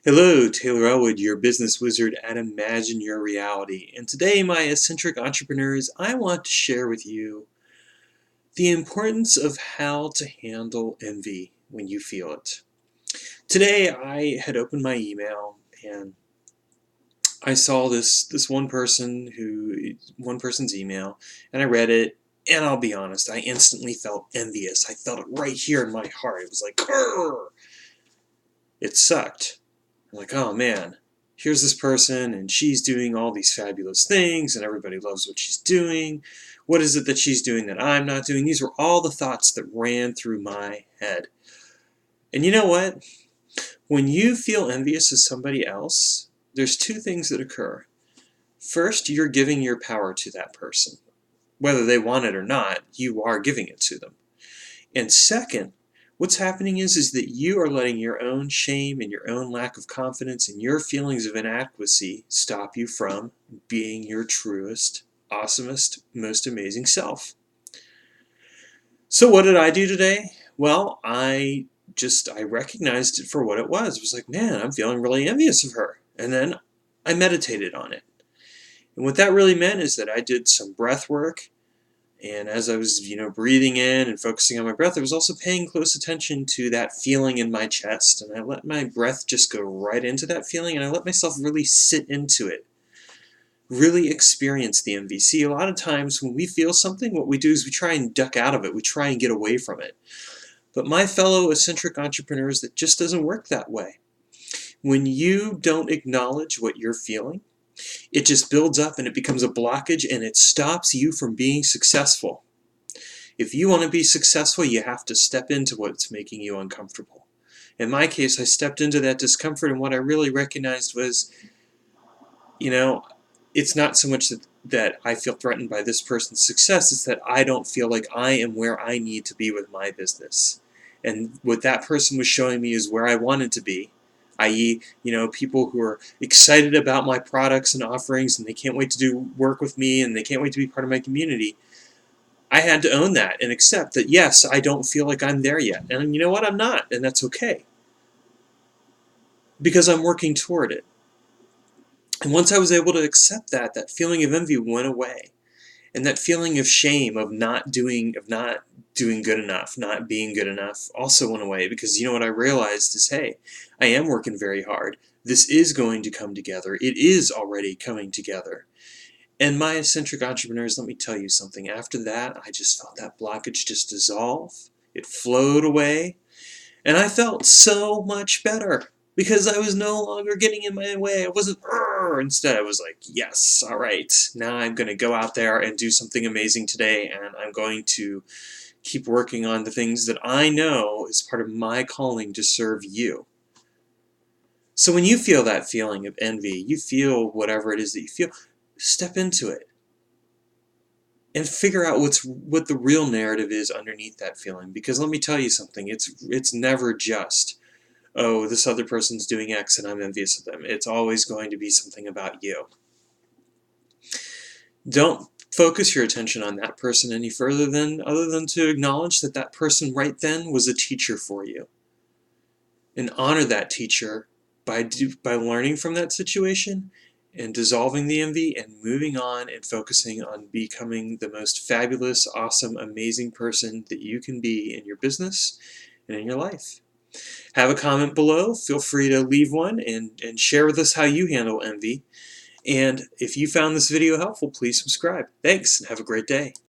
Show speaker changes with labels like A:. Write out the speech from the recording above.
A: Hello, Taylor Elwood, your business wizard at Imagine Your Reality. And today, my eccentric entrepreneurs, I want to share with you the importance of how to handle envy when you feel it. Today, I had opened my email and I saw this one person's email, and I read it. And I'll be honest, I instantly felt envious. I felt it right here in my heart. It was like, "Grr!" It sucked. I'm like, oh man, here's this person and she's doing all these fabulous things and everybody loves what she's doing. What is it that she's doing that I'm not doing? These were all the thoughts that ran through my head. And you know what? When you feel envious of somebody else, there's two things that occur. First, you're giving your power to that person. Whether they want it or not, you are giving it to them. And second, what's happening is that you are letting your own shame and your own lack of confidence and your feelings of inadequacy stop you from being your truest, awesomest, most amazing self. So what did I do today? Well, I recognized it for what it was. It was like, man, I'm feeling really envious of her. And then I meditated on it. And what that really meant is that I did some breath work. And as I was, breathing in and focusing on my breath, I was also paying close attention to that feeling in my chest. And I let my breath just go right into that feeling, and I let myself really sit into it, really experience the envy. See, a lot of times when we feel something, what we do is we try and duck out of it. We try and get away from it. But my fellow eccentric entrepreneurs, that just doesn't work that way. When you don't acknowledge what you're feeling, it just builds up and it becomes a blockage, and it stops you from being successful. If you want to be successful, you have to step into what's making you uncomfortable. In my case, I stepped into that discomfort, and what I really recognized was, it's not so much that I feel threatened by this person's success, it's that I don't feel like I am where I need to be with my business. And what that person was showing me is where I wanted to be, i.e., people who are excited about my products and offerings, and they can't wait to do work with me, and they can't wait to be part of my community. I had to own that and accept that, yes, I don't feel like I'm there yet. And you know what? I'm not, and that's okay, because I'm working toward it. And once I was able to accept that, that feeling of envy went away. And that feeling of shame of not doing good enough, not being good enough, also went away, because you know what I realized is, hey, I am working very hard. This is going to come together. It is already coming together. And my eccentric entrepreneurs, let me tell you something. After that, I just felt that blockage just dissolve. It flowed away. And I felt so much better because I was no longer getting in my way. I wasn't, instead I was like, yes, all right. Now I'm going to go out there and do something amazing today, and I'm going to keep working on the things that I know is part of my calling to serve you. So when you feel that feeling of envy, you feel whatever it is that you feel, step into it and figure out what the real narrative is underneath that feeling. Because let me tell you something, it's never just, oh, this other person's doing X and I'm envious of them. It's always going to be something about you. Don't focus your attention on that person any further other than to acknowledge that that person right then was a teacher for you, and honor that teacher by learning from that situation and dissolving the envy and moving on and focusing on becoming the most fabulous, awesome, amazing person that you can be in your business and in your life. Have a comment below. Feel free to leave one and share with us how you handle envy. And if you found this video helpful, please subscribe. Thanks, and have a great day.